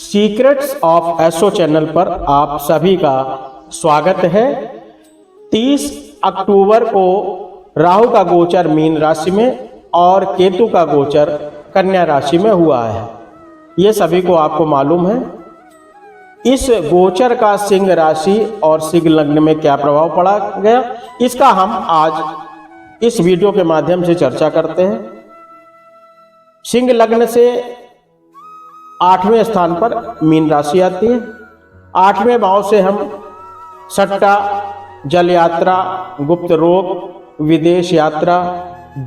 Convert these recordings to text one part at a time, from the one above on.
Secrets of एसो channel पर आप सभी का स्वागत है। 30 अक्टूबर को राहु का गोचर मीन राशि में और केतु का गोचर कन्या राशि में हुआ है। ये सभी को आपको मालूम है। इस गोचर का सिंह राशि और सिंह लग्न में क्या प्रभाव पड़ा गया, इसका हम आज इस वीडियो के माध्यम से चर्चा करते हैं। सिंह लग्न से 8वें स्थान पर मीन राशि आती है। 8वें भाव से हम सट्टा, जल यात्रा, गुप्त रोग, विदेश यात्रा,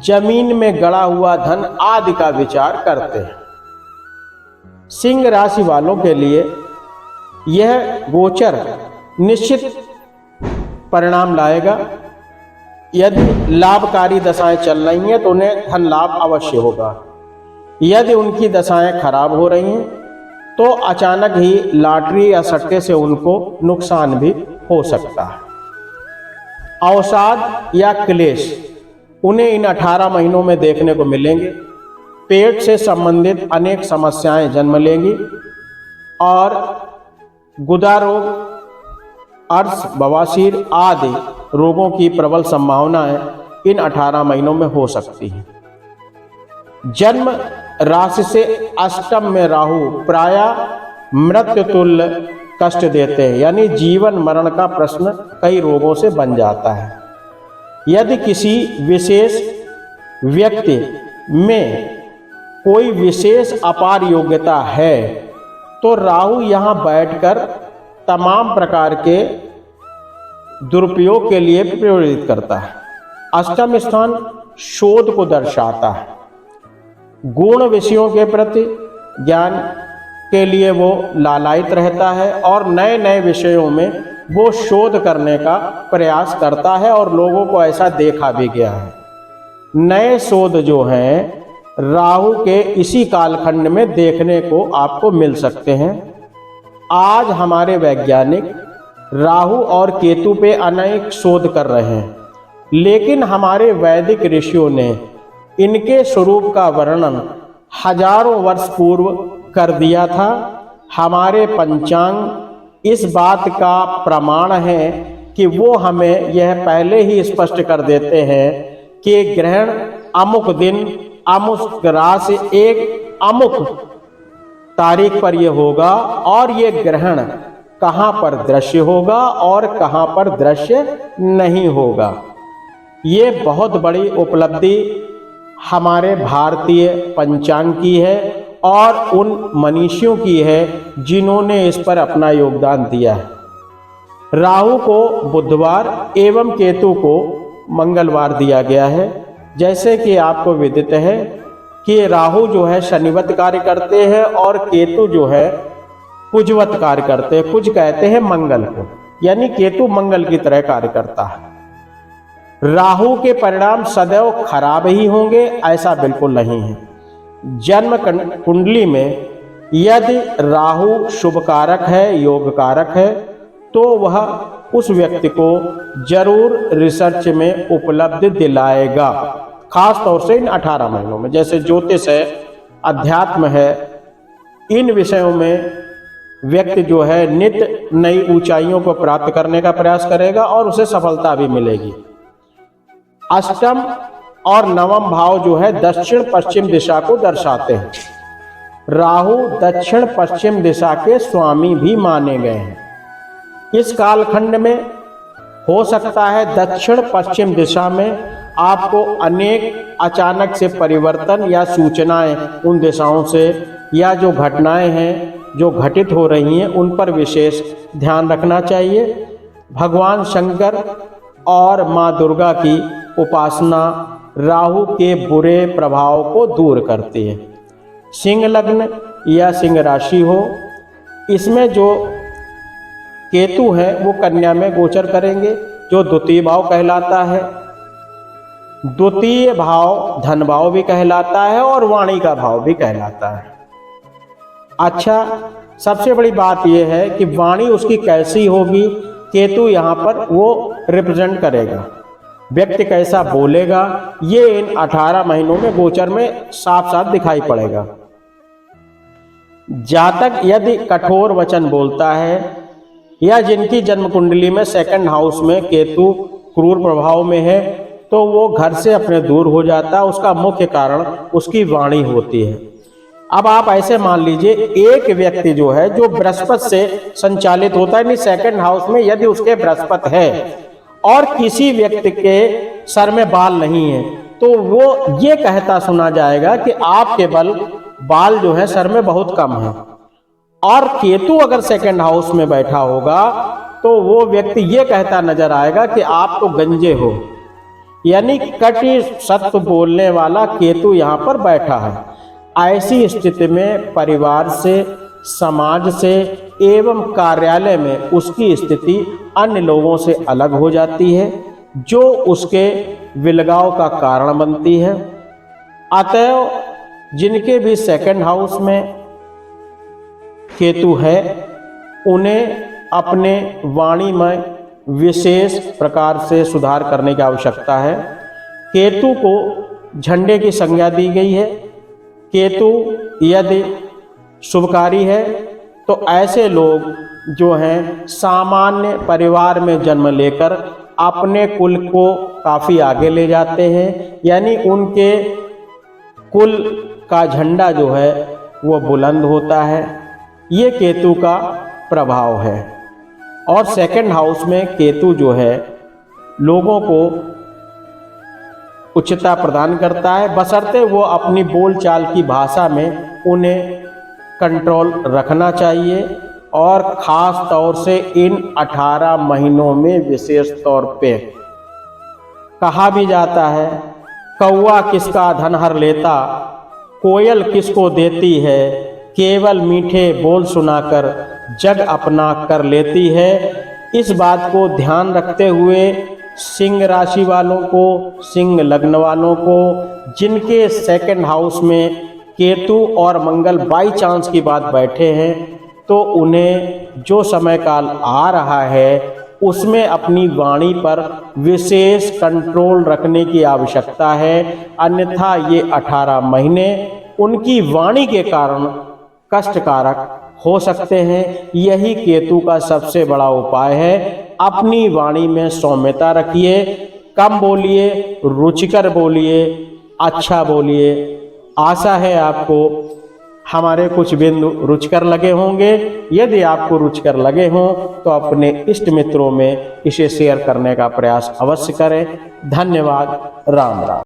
जमीन में गड़ा हुआ धन आदि का विचार करते हैं। सिंह राशि वालों के लिए यह गोचर निश्चित परिणाम लाएगा। यदि लाभकारी दशाएं चल रही हैं तो उन्हें धन लाभ अवश्य होगा। यदि उनकी दशाएं खराब हो रही हैं तो अचानक ही लॉटरी या सट्टे से उनको नुकसान भी हो सकता है। अवसाद या क्लेश उन्हें इन 18 महीनों में देखने को मिलेंगे। पेट से संबंधित अनेक समस्याएं जन्म लेंगी और गुदा रोग, अर्श, बवासीर आदि रोगों की प्रबल संभावनाएं इन 18 महीनों में हो सकती है। जन्म राशि से अष्टम में राहु प्रायः मृत्यु तुल्य कष्ट देते हैं, यानी जीवन मरण का प्रश्न कई रोगों से बन जाता है। यदि किसी विशेष व्यक्ति में कोई विशेष अपार योग्यता है तो राहु यहाँ बैठकर तमाम प्रकार के दुरुपयोग के लिए प्रेरित करता है। अष्टम स्थान शोध को दर्शाता है। गुण विषयों के प्रति ज्ञान के लिए वो लालायित रहता है और नए नए विषयों में वो शोध करने का प्रयास करता है और लोगों को ऐसा देखा भी गया है। नए शोध जो हैं राहु के इसी कालखंड में देखने को आपको मिल सकते हैं। आज हमारे वैज्ञानिक राहु और केतु पे अनेक शोध कर रहे हैं, लेकिन हमारे वैदिक ऋषियों ने इनके स्वरूप का वर्णन हजारों वर्ष पूर्व कर दिया था। हमारे पंचांग इस बात का प्रमाण है कि वो हमें यह पहले ही स्पष्ट कर देते हैं कि ग्रहण अमुक दिन, अमुक राशि, एक अमुक तारीख पर यह होगा और ये ग्रहण कहाँ पर दृश्य होगा और कहाँ पर दृश्य नहीं होगा। ये बहुत बड़ी उपलब्धि हमारे भारतीय पंचांग की है और उन मनीषियों की है जिन्होंने इस पर अपना योगदान दिया है। राहु को बुधवार एवं केतु को मंगलवार दिया गया है। जैसे कि आपको विदित है कि राहु जो है शनिवत कार्य करते हैं और केतु जो है कुजवत कार्य करते हैं। कुज कहते हैं मंगल को, यानी केतु मंगल की तरह कार्य करता है। राहु के परिणाम सदैव खराब ही होंगे ऐसा बिल्कुल नहीं है। जन्म कुंडली में यदि राहु शुभ कारक है, योग कारक है, तो वह उस व्यक्ति को जरूर रिसर्च में उपलब्धि दिलाएगा, खास तौर से इन 18 महीनों में। जैसे ज्योतिष है, अध्यात्म है, इन विषयों में व्यक्ति जो है नित्य नई ऊंचाइयों को प्राप्त करने का प्रयास करेगा और उसे सफलता भी मिलेगी। अष्टम और नवम भाव जो है दक्षिण पश्चिम दिशा को दर्शाते हैं। राहु दक्षिण पश्चिम दिशा के स्वामी भी माने गए हैं। इस कालखंड में हो सकता है दक्षिण पश्चिम दिशा में आपको अनेक अचानक से परिवर्तन या सूचनाएं उन दिशाओं से या जो घटनाएं हैं जो घटित हो रही हैं उन पर विशेष ध्यान रखना चाहिए। भगवान शंकर और माँ दुर्गा की उपासना राहु के बुरे प्रभाव को दूर करती है। सिंह लग्न या सिंह राशि हो, इसमें जो केतु है वो कन्या में गोचर करेंगे, जो द्वितीय भाव कहलाता है। द्वितीय भाव धन भाव भी कहलाता है और वाणी का भाव भी कहलाता है। अच्छा, सबसे बड़ी बात यह है कि वाणी उसकी कैसी होगी, केतु यहाँ पर वो रिप्रेजेंट करेगा। व्यक्ति कैसा बोलेगा ये इन 18 महीनों में गोचर में साफ साफ दिखाई पड़ेगा। जातक यदि कठोर वचन बोलता है या जिनकी जन्म कुंडली में सेकंड हाउस में केतु क्रूर प्रभाव में है तो वो घर से अपने दूर हो जाता है। उसका मुख्य कारण उसकी वाणी होती है। अब आप ऐसे मान लीजिए एक व्यक्ति जो है जो बृहस्पति से संचालित होता है, सेकंड हाउस में यदि उसके बृहस्पति है और किसी व्यक्ति के सर में बाल नहीं है तो वो ये कहता सुना जाएगा कि आपके बाल जो है सर में बहुत कम है। और केतु अगर सेकंड हाउस में बैठा होगा तो वो व्यक्ति ये कहता नजर आएगा कि आप तो गंजे हो, यानी कटी सत्य बोलने वाला केतु यहाँ पर बैठा है। ऐसी स्थिति में परिवार से, समाज से एवं कार्यालय में उसकी स्थिति अन्य लोगों से अलग हो जाती है, जो उसके विलगाव का कारण बनती है। अतएव जिनके भी सेकंड हाउस में केतु है उन्हें अपने वाणी में विशेष प्रकार से सुधार करने की आवश्यकता है। केतु को झंडे की संज्ञा दी गई है। केतु यदि शुभकारी है तो ऐसे लोग जो हैं सामान्य परिवार में जन्म लेकर अपने कुल को काफ़ी आगे ले जाते हैं, यानी उनके कुल का झंडा जो है वो बुलंद होता है। ये केतु का प्रभाव है। और सेकंड हाउस में केतु जो है लोगों को उच्चता प्रदान करता है, बशर्ते वो अपनी बोलचाल की भाषा में उन्हें कंट्रोल रखना चाहिए। और ख़ास तौर से इन 18 महीनों में विशेष तौर पे कहा भी जाता है, कौवा किसका धन हर लेता, कोयल किसको देती है, केवल मीठे बोल सुनाकर जग अपना कर लेती है। इस बात को ध्यान रखते हुए सिंह राशि वालों को, सिंह लग्न वालों को जिनके सेकंड हाउस में केतु और मंगल बाई चांस की बात बैठे हैं तो उन्हें जो समय काल आ रहा है उसमें अपनी वाणी पर विशेष कंट्रोल रखने की आवश्यकता है। अन्यथा ये 18 महीने उनकी वाणी के कारण कष्टकारक हो सकते हैं। यही केतु का सबसे बड़ा उपाय है। अपनी वाणी में सौम्यता रखिए, कम बोलिए, रुचिकर बोलिए, अच्छा बोलिए। आशा है आपको हमारे कुछ बिंदु रुचिकर लगे होंगे। यदि आपको रुचिकर लगे हों तो अपने इष्ट मित्रों में इसे शेयर करने का प्रयास अवश्य करें। धन्यवाद। राम राम।